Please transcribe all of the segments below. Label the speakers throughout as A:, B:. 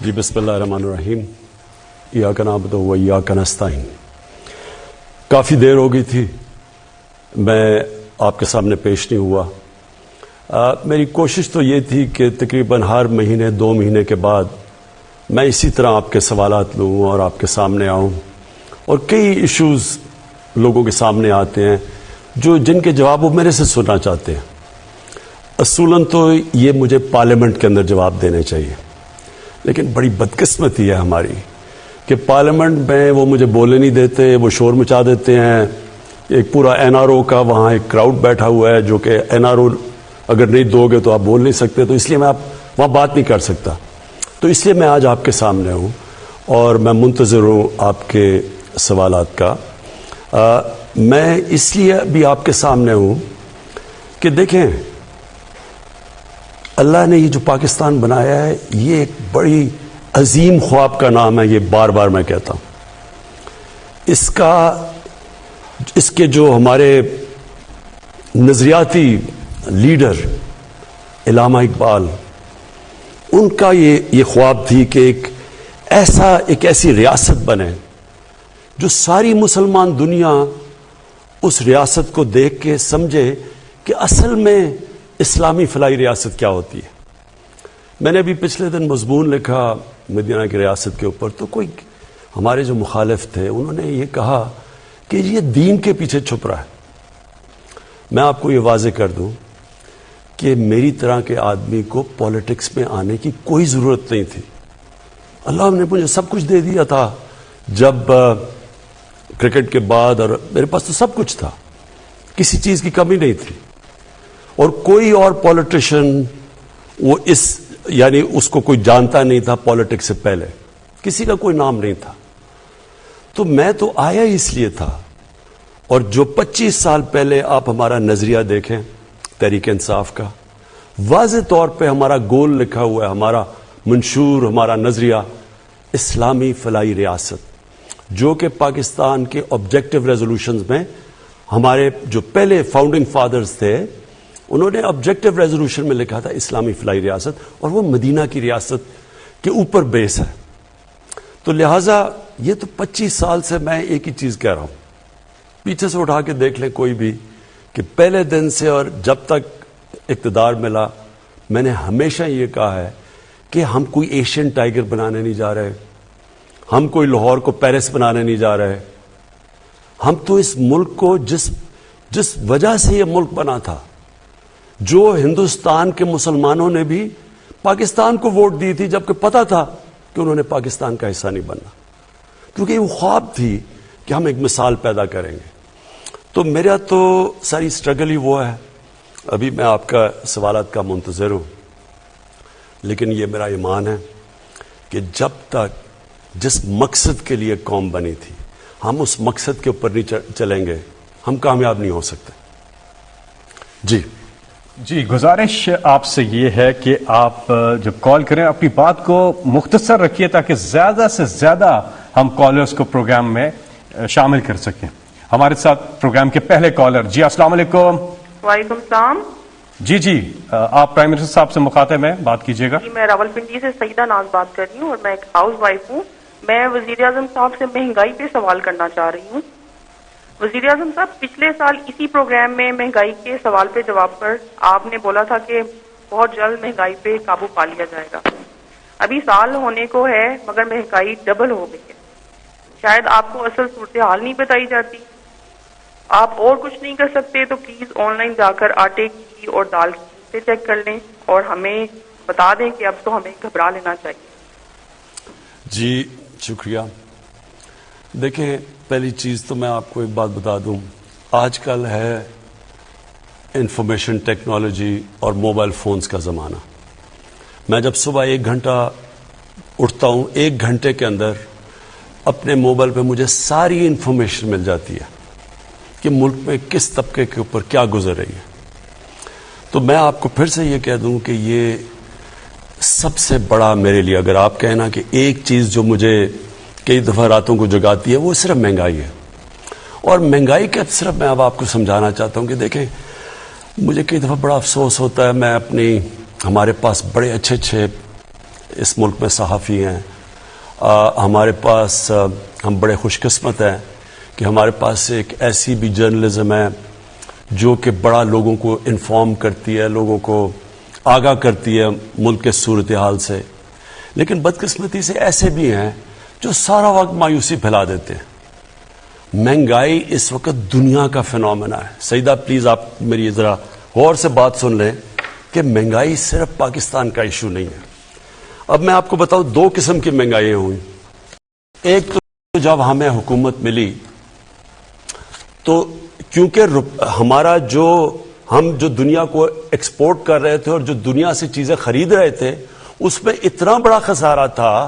A: جی بسم اللہ الرحمن الرحیم. ایاک نعبد و ایاک نستعین. کافی دیر ہو گئی تھی میں آپ کے سامنے پیش نہیں ہوا. میری کوشش تو یہ تھی کہ تقریباً ہر مہینے 2 مہینے کے بعد میں اسی طرح آپ کے سوالات لوں اور آپ کے سامنے آؤں. اور کئی ایشوز لوگوں کے سامنے آتے ہیں جن کے جواب وہ میرے سے سننا چاہتے ہیں. اصولاً تو یہ مجھے پارلیمنٹ کے اندر جواب دینے چاہیے، لیکن بڑی بدقسمتی ہے ہماری کہ پارلیمنٹ میں وہ مجھے بولنے نہیں دیتے، وہ شور مچا دیتے ہیں. ایک پورا NRO کا وہاں ایک کراؤڈ بیٹھا ہوا ہے جو کہ NRO اگر نہیں دو گے تو آپ بول نہیں سکتے، تو اس لیے میں وہاں بات نہیں کر سکتا. تو اس لیے میں آج آپ کے سامنے ہوں اور میں منتظر ہوں آپ کے سوالات کا. میں اس لیے بھی آپ کے سامنے ہوں کہ دیکھیں اللہ نے یہ جو پاکستان بنایا ہے یہ ایک بڑی عظیم خواب کا نام ہے. یہ بار بار میں کہتا ہوں. اس کے جو ہمارے نظریاتی لیڈر علامہ اقبال، ان کا یہ خواب تھی کہ ایک ایسی ریاست بنے جو ساری مسلمان دنیا اس ریاست کو دیکھ کے سمجھے کہ اصل میں اسلامی فلاحی ریاست کیا ہوتی ہے. میں نے ابھی پچھلے دن مضمون لکھا مدینہ کی ریاست کے اوپر، تو کوئی ہمارے جو مخالف تھے انہوں نے یہ کہا کہ یہ دین کے پیچھے چھپ رہا ہے. میں آپ کو یہ واضح کر دوں کہ میری طرح کے آدمی کو پولیٹکس میں آنے کی کوئی ضرورت نہیں تھی. اللہ نے مجھے سب کچھ دے دیا تھا جب کرکٹ کے بعد، اور میرے پاس تو سب کچھ تھا، کسی چیز کی کمی نہیں تھی. اور کوئی اور پولیٹیشین اس کو کوئی جانتا نہیں تھا پولیٹکس سے پہلے، کسی کا کوئی نام نہیں تھا. تو میں تو آیا اس لیے تھا. اور جو 25 سال پہلے آپ ہمارا نظریہ دیکھیں تحریک انصاف کا، واضح طور پہ ہمارا گول لکھا ہوا ہے، ہمارا منشور، ہمارا نظریہ اسلامی فلاحی ریاست، جو کہ پاکستان کے آبجیکٹو ریزولوشنز میں ہمارے جو پہلے فاؤنڈنگ فادرز تھے انہوں نے آبجیکٹو ریزولوشن میں لکھا تھا اسلامی فلاحی ریاست، اور وہ مدینہ کی ریاست کے اوپر بیس ہے. تو لہٰذا یہ تو 25 سال سے میں ایک ہی چیز کہہ رہا ہوں. پیچھے سے اٹھا کے دیکھ لیں کوئی بھی کہ پہلے دن سے اور جب تک اقتدار ملا میں نے ہمیشہ یہ کہا ہے کہ ہم کوئی ایشین ٹائگر بنانے نہیں جا رہے، ہم کوئی لاہور کو پیرس بنانے نہیں جا رہے. ہم تو اس ملک کو جس وجہ سے یہ ملک بنا تھا، جو ہندوستان کے مسلمانوں نے بھی پاکستان کو ووٹ دی تھی جبکہ پتا تھا کہ انہوں نے پاکستان کا حصہ نہیں بننا، کیونکہ وہ خواب تھی کہ ہم ایک مثال پیدا کریں گے. تو میرا تو ساری سٹرگل ہی وہ ہے. ابھی میں آپ کا سوالات کا منتظر ہوں، لیکن یہ میرا ایمان ہے کہ جب تک جس مقصد کے لیے قوم بنی تھی ہم اس مقصد کے اوپر نہیں چلیں گے ہم کامیاب نہیں ہو سکتے.
B: جی گزارش آپ سے یہ ہے کہ آپ جب کال کریں اپنی بات کو مختصر رکھیے تاکہ زیادہ سے زیادہ ہم کالرز کو پروگرام میں شامل کر سکیں. ہمارے ساتھ پروگرام کے پہلے کالر. جی السلام علیکم.
C: وعلیکم السلام.
B: جی آپ پرائم منسٹر صاحب سے مخاطب ہیں، بات کیجیے گا.
C: جی میں راولپنڈی سے سعیدہ ناز بات کر رہی ہوں اور میں ایک ہاؤس وائف ہوں. میں وزیر اعظم صاحب سے مہنگائی پہ سوال کرنا چاہ رہی ہوں. وزیر اعظم صاحب، پچھلے سال اسی پروگرام میں مہنگائی کے سوال پہ جواب پر آپ نے بولا تھا کہ بہت جلد مہنگائی پہ قابو پا لیا جائے گا. ابھی سال ہونے کو ہے مگر مہنگائی ڈبل ہو گئی ہے. شاید آپ کو اصل صورتحال نہیں بتائی جاتی، آپ اور کچھ نہیں کر سکتے تو پلیز آن لائن جا کر آٹے کی اور دال کی قیمتیں چیک کر لیں اور ہمیں بتا دیں کہ اب تو ہمیں گھبرا لینا چاہیے.
A: جی شکریہ. دیکھیں پہلی چیز تو میں آپ کو ایک بات بتا دوں، آج کل ہے انفارمیشن ٹیکنالوجی اور موبائل فونز کا زمانہ. میں جب صبح 1 گھنٹہ اٹھتا ہوں 1 گھنٹے کے اندر اپنے موبائل پہ مجھے ساری انفارمیشن مل جاتی ہے کہ ملک میں کس طبقے کے اوپر کیا گزر رہی ہے. تو میں آپ کو پھر سے یہ کہہ دوں کہ یہ سب سے بڑا میرے لیے، اگر آپ کہنا کہ ایک چیز جو مجھے کئی دفعہ راتوں کو جگاتی ہے وہ صرف مہنگائی ہے. اور مہنگائی کا صرف میں اب آپ کو سمجھانا چاہتا ہوں کہ دیکھیں مجھے کئی دفعہ بڑا افسوس ہوتا ہے، میں ہمارے پاس بڑے اچھے اس ملک میں صحافی ہیں. ہمارے پاس ہم بڑے خوش قسمت ہیں کہ ہمارے پاس ایک ایسی بھی جرنلزم ہے جو کہ بڑا لوگوں کو انفارم کرتی ہے, لوگوں کو آگاہ کرتی ہے ملک کے صورتحال سے. لیکن بدقسمتی سے ایسے بھی ہیں جو سارا وقت مایوسی پھیلا دیتے ہیں. مہنگائی اس وقت دنیا کا فنومنا ہے. سیدہ پلیز آپ میری ذرا غور سے بات سن لیں کہ مہنگائی صرف پاکستان کا ایشو نہیں ہے. اب میں آپ کو بتاؤں 2 قسم کی مہنگائیاں ہوئی. ایک تو جب ہمیں حکومت ملی تو کیونکہ ہمارا ہم جو دنیا کو ایکسپورٹ کر رہے تھے اور جو دنیا سے چیزیں خرید رہے تھے اس میں اتنا بڑا خسارہ تھا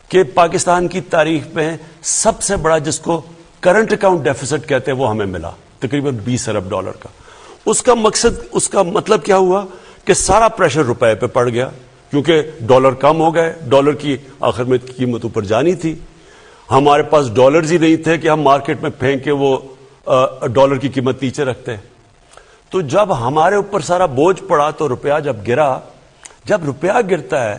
A: کہ پاکستان کی تاریخ میں سب سے بڑا جس کو کرنٹ اکاؤنٹ ڈیفیسٹ کہتے ہیں وہ ہمیں ملا تقریباً $20 ارب کا. اس کا مطلب کیا ہوا کہ سارا پریشر روپے پہ پڑ گیا کیونکہ ڈالر کم ہو گئے, ڈالر کی آخر میں قیمت اوپر جانی تھی. ہمارے پاس ڈالرز ہی نہیں تھے کہ ہم مارکیٹ میں پھینک کے وہ ڈالر کی قیمت نیچے رکھتے. تو جب ہمارے اوپر سارا بوجھ پڑا تو روپیہ جب گرا, جب روپیہ گرتا ہے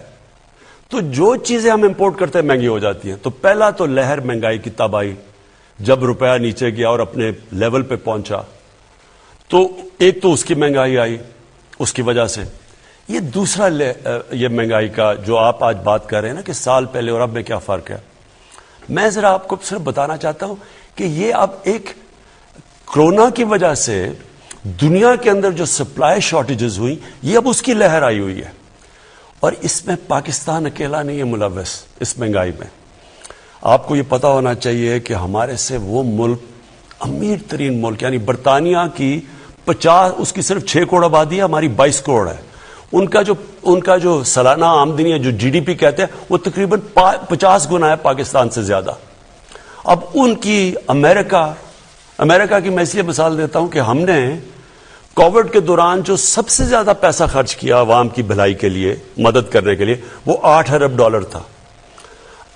A: تو جو چیزیں ہم امپورٹ کرتے ہیں مہنگی ہو جاتی ہیں. تو پہلا تو لہر مہنگائی کی تب آئی جب روپیہ نیچے گیا اور اپنے لیول پہ پہنچا. تو ایک تو اس کی مہنگائی آئی اس کی وجہ سے. یہ دوسرا یہ مہنگائی کا جو آپ آج بات کر رہے ہیں نا کہ سال پہلے اور اب میں کیا فرق ہے, میں ذرا آپ کو صرف بتانا چاہتا ہوں کہ یہ اب ایک کرونا کی وجہ سے دنیا کے اندر جو سپلائی شارٹیجز ہوئی یہ اب اس کی لہر آئی ہوئی ہے. اور اس میں پاکستان اکیلا نہیں ہے ملوث اس مہنگائی میں. آپ کو یہ پتا ہونا چاہیے کہ ہمارے سے وہ ملک امیر ترین ملک یعنی برطانیہ کی 50 اس کی صرف 6 کروڑ آبادی ہے, ہماری 22 کروڑ ہے. ان کا جو سالانہ آمدنی ہے جو GDP کہتے ہیں وہ تقریباً 50 گنا ہے پاکستان سے زیادہ. اب ان کی امریکہ کی میں اس لیے مثال دیتا ہوں کہ ہم نے کووڈ کے دوران جو سب سے زیادہ پیسہ خرچ کیا عوام کی بھلائی کے لیے مدد کرنے کے لیے وہ $8 ارب تھا.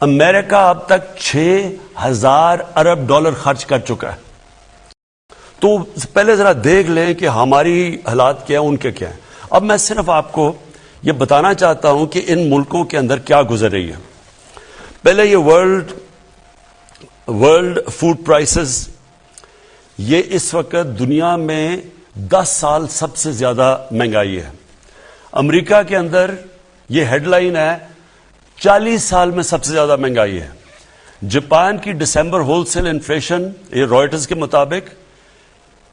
A: امریکہ اب تک $6,000 ارب خرچ کر چکا ہے. تو پہلے ذرا دیکھ لیں کہ ہماری حالات کیا ہیں ان کے کیا ہیں. اب میں صرف آپ کو یہ بتانا چاہتا ہوں کہ ان ملکوں کے اندر کیا گزر رہی ہے. پہلے یہ ورلڈ فوڈ پرائسز یہ اس وقت دنیا میں 10 سال سب سے زیادہ مہنگائی ہے. امریکہ کے اندر یہ ہیڈ لائن ہے 40 سال میں سب سے زیادہ مہنگائی ہے. جاپان کی دسمبر ہول سیل انفلیشن یہ رائٹرز کے مطابق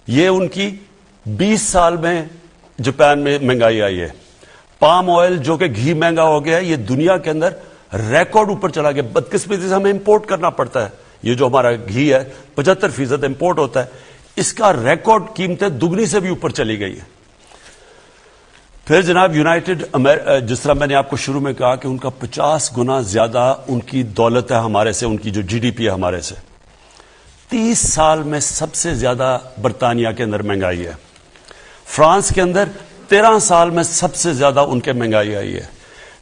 A: یہ ان کی 20 سال میں جاپان میں مہنگائی آئی ہے. پام آئل جو کہ گھی مہنگا ہو گیا ہے یہ دنیا کے اندر ریکارڈ اوپر چلا گیا. بدقسمتی سے ہمیں امپورٹ کرنا پڑتا ہے. یہ جو ہمارا گھی ہے 75% امپورٹ ہوتا ہے. اس کا ریکارڈ قیمتیں دگنی سے بھی اوپر چلی گئی ہے. پھر جناب جس طرح میں نے آپ کو شروع میں کہا کہ ان کا 50 گنا زیادہ ان کی دولت ہے ہمارے سے, ان کی جو GDP ہے ہمارے سے. 30 سال میں سب سے زیادہ برطانیہ کے اندر مہنگائی ہے. فرانس کے اندر 13 سال میں سب سے زیادہ ان کے مہنگائی آئی ہے.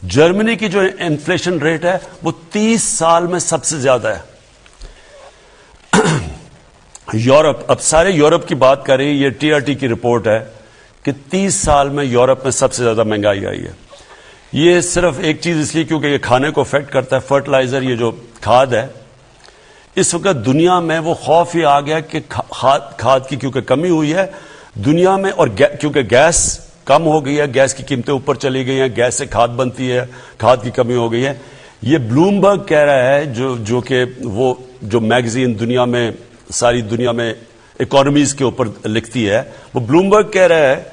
A: جرمنی کی جو انفلیشن ریٹ ہے وہ 30 سال میں سب سے زیادہ ہے. یورپ, اب سارے یورپ کی بات کر رہی ہے, یہ TRT کی رپورٹ ہے کہ 30 سال میں یورپ میں سب سے زیادہ مہنگائی آئی ہے. یہ صرف ایک چیز اس لیے کیونکہ یہ کھانے کو افیکٹ کرتا ہے, فرٹیلائزر یہ جو کھاد ہے. اس وقت دنیا میں وہ خوف یہ آ گیا کہ کھاد کی کیونکہ کمی ہوئی ہے دنیا میں, اور کیونکہ گیس کم ہو گئی ہے, گیس کی قیمتیں اوپر چلی گئی ہیں, گیس سے کھاد بنتی ہے, کھاد کی کمی ہو گئی ہے. یہ بلومبرگ کہہ رہا ہے جو کہ وہ جو میگزین دنیا میں ساری دنیا میں اکانومیز کے اوپر لکھتی ہے, وہ بلومبرگ کہہ رہا ہے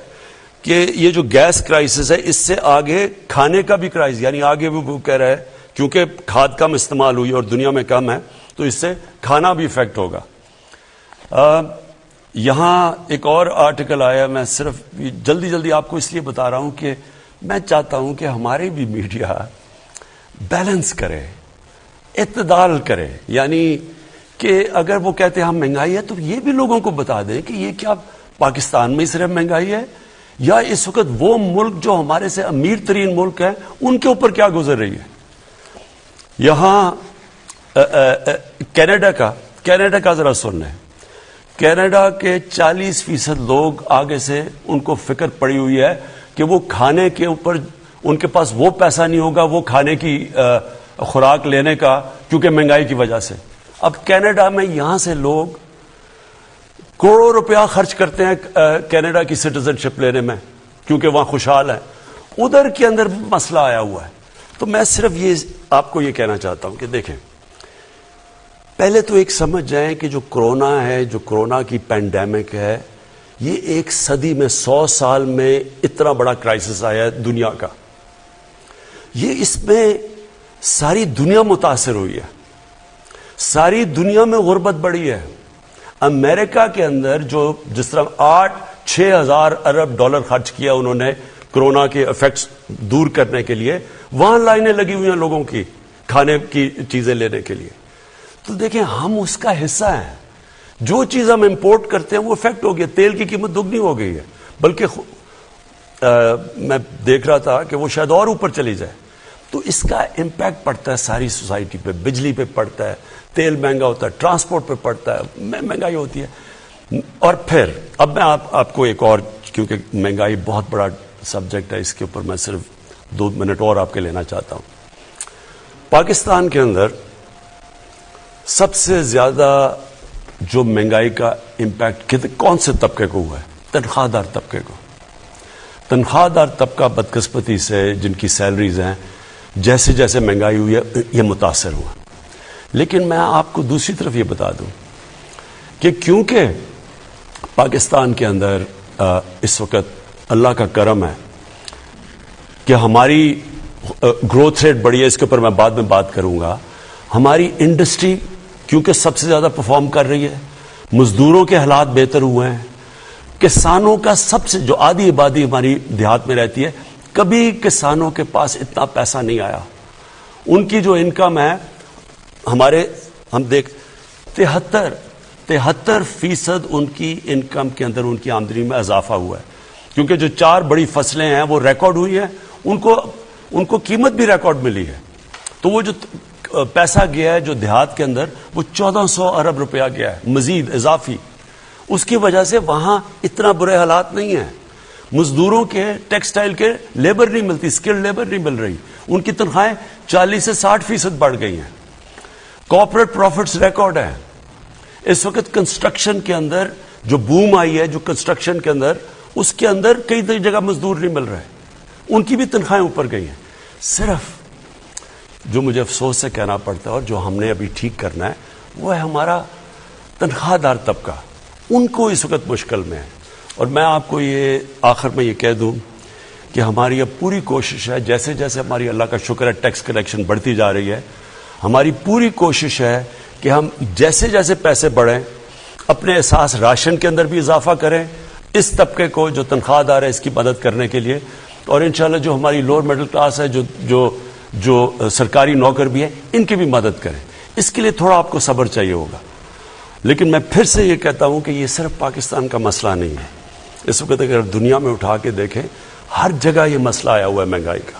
A: کہ یہ جو گیس کرائسس ہے اس سے آگے کھانے کا بھی کرائسس, یعنی آگے وہ کہہ رہا ہے کیونکہ کھاد کم استعمال ہوئی اور دنیا میں کم ہے تو اس سے کھانا بھی افیکٹ ہوگا. یہاں ایک اور آرٹیکل آیا, میں صرف جلدی آپ کو اس لیے بتا رہا ہوں کہ میں چاہتا ہوں کہ ہمارے بھی میڈیا بیلنس کرے, اعتدال کرے. یعنی کہ اگر وہ کہتے ہیں ہم مہنگائی ہے تو یہ بھی لوگوں کو بتا دیں کہ یہ کیا پاکستان میں صرف مہنگائی ہے یا اس وقت وہ ملک جو ہمارے سے امیر ترین ملک ہے ان کے اوپر کیا گزر رہی ہے. یہاں کینیڈا کا ذرا سن لیں. کینیڈا کے 40% لوگ آگے سے ان کو فکر پڑی ہوئی ہے کہ وہ کھانے کے اوپر ان کے پاس وہ پیسہ نہیں ہوگا وہ کھانے کی خوراک لینے کا، کیونکہ مہنگائی کی وجہ سے. اب کینیڈا میں یہاں سے لوگ کروڑوں روپیہ خرچ کرتے ہیں کینیڈا کی سٹیزن شپ لینے میں، کیونکہ وہاں خوشحال ہے. ادھر کے اندر مسئلہ آیا ہوا ہے. تو میں صرف یہ آپ کو یہ کہنا چاہتا ہوں کہ دیکھیں، پہلے تو ایک سمجھ جائیں کہ جو کرونا ہے، جو کرونا کی پینڈیمک ہے، یہ ایک صدی میں 100 سال میں اتنا بڑا کرائسس آیا ہے دنیا کا. یہ اس میں ساری دنیا متاثر ہوئی ہے، ساری دنیا میں غربت بڑھی ہے. امریکہ کے اندر جو جس طرح 6 ہزار ارب ڈالر خرچ کیا انہوں نے کرونا کے ایفیکٹس دور کرنے کے لیے، وہاں لائنیں لگی ہوئی ہیں لوگوں کی کھانے کی چیزیں لینے کے لیے. تو دیکھیں ہم اس کا حصہ ہیں. جو چیز ہم امپورٹ کرتے ہیں وہ افیکٹ ہو گیا. تیل کی قیمت دگنی ہو گئی ہے، بلکہ میں دیکھ رہا تھا کہ وہ شاید اور اوپر چلی جائے. تو اس کا امپیکٹ پڑتا ہے ساری سوسائٹی پہ. بجلی پہ پڑتا ہے، تیل مہنگا ہوتا ہے، ٹرانسپورٹ پہ پڑتا ہے، مہنگائی ہوتی ہے. اور پھر اب میں آپ کو ایک اور، کیونکہ مہنگائی بہت بڑا سبجیکٹ ہے، اس کے اوپر میں صرف 2 منٹ اور آپ کے لینا چاہتا ہوں. پاکستان کے اندر سب سے زیادہ جو مہنگائی کا امپیکٹ کون سے طبقے کو ہوا ہے؟ تنخواہ دار طبقے کو. تنخواہ دار طبقہ بدقسمتی سے جن کی سیلریز ہیں، جیسے جیسے مہنگائی ہوئی ہے یہ متاثر ہوا. لیکن میں آپ کو دوسری طرف یہ بتا دوں کہ کیونکہ پاکستان کے اندر اس وقت اللہ کا کرم ہے کہ ہماری گروتھ ریٹ بڑی ہے، اس کے اوپر میں بعد میں بات کروں گا. ہماری انڈسٹری کیونکہ سب سے زیادہ پرفارم کر رہی ہے، مزدوروں کے حالات بہتر ہوئے ہیں، کسانوں کا سب سے جو آدھی آبادی ہماری دیہات میں رہتی ہے، کبھی کسانوں کے پاس اتنا پیسہ نہیں آیا. ان کی جو انکم ہے ہم دیکھ 73% ان کی انکم کے اندر ان کی آمدنی میں اضافہ ہوا ہے. کیونکہ جو 4 بڑی فصلیں ہیں وہ ریکارڈ ہوئی ہیں، ان کو قیمت بھی ریکارڈ ملی ہے. تو وہ جو پیسہ گیا ہے جو دیہات کے اندر، وہ 1400 ارب روپیہ گیا ہے مزید اضافی. اس کی وجہ سے وہاں اتنا برے حالات نہیں ہیں. مزدوروں کے، ٹیکسٹائل کے لیبر نہیں ملتی، اسکل لیبر نہیں مل رہی. ان کی تنخواہیں 40 سے 60% بڑھ گئی ہیں. کارپوریٹ پروفٹس ریکارڈ ہیں. اس وقت کنسٹرکشن کے اندر جو بوم آئی ہے، جو کنسٹرکشن کے اندر، اس کے اندر کئی جگہ مزدور نہیں مل رہے، ان کی بھی تنخواہیں اوپر گئی ہیں. صرف جو مجھے افسوس سے کہنا پڑتا ہے اور جو ہم نے ابھی ٹھیک کرنا ہے وہ ہے ہمارا تنخواہ دار طبقہ. ان کو اس وقت مشکل میں ہے. اور میں آپ کو یہ آخر میں یہ کہہ دوں کہ ہماری اب پوری کوشش ہے، جیسے جیسے ہماری اللہ کا شکر ہے ٹیکس کلیکشن بڑھتی جا رہی ہے، ہماری پوری کوشش ہے کہ ہم جیسے جیسے پیسے بڑھیں اپنے احساس راشن کے اندر بھی اضافہ کریں، اس طبقے کو جو تنخواہ دار ہے اس کی مدد کرنے کے لیے. اور انشاءاللہ جو ہماری لوور مڈل کلاس ہے، جو سرکاری نوکر بھی ہے، ان کی بھی مدد کریں. اس کے لیے تھوڑا آپ کو صبر چاہیے ہوگا. لیکن میں پھر سے یہ کہتا ہوں کہ یہ صرف پاکستان کا مسئلہ نہیں ہے. اس وقت اگر دنیا میں اٹھا کے دیکھیں، ہر جگہ یہ مسئلہ آیا ہوا ہے مہنگائی کا.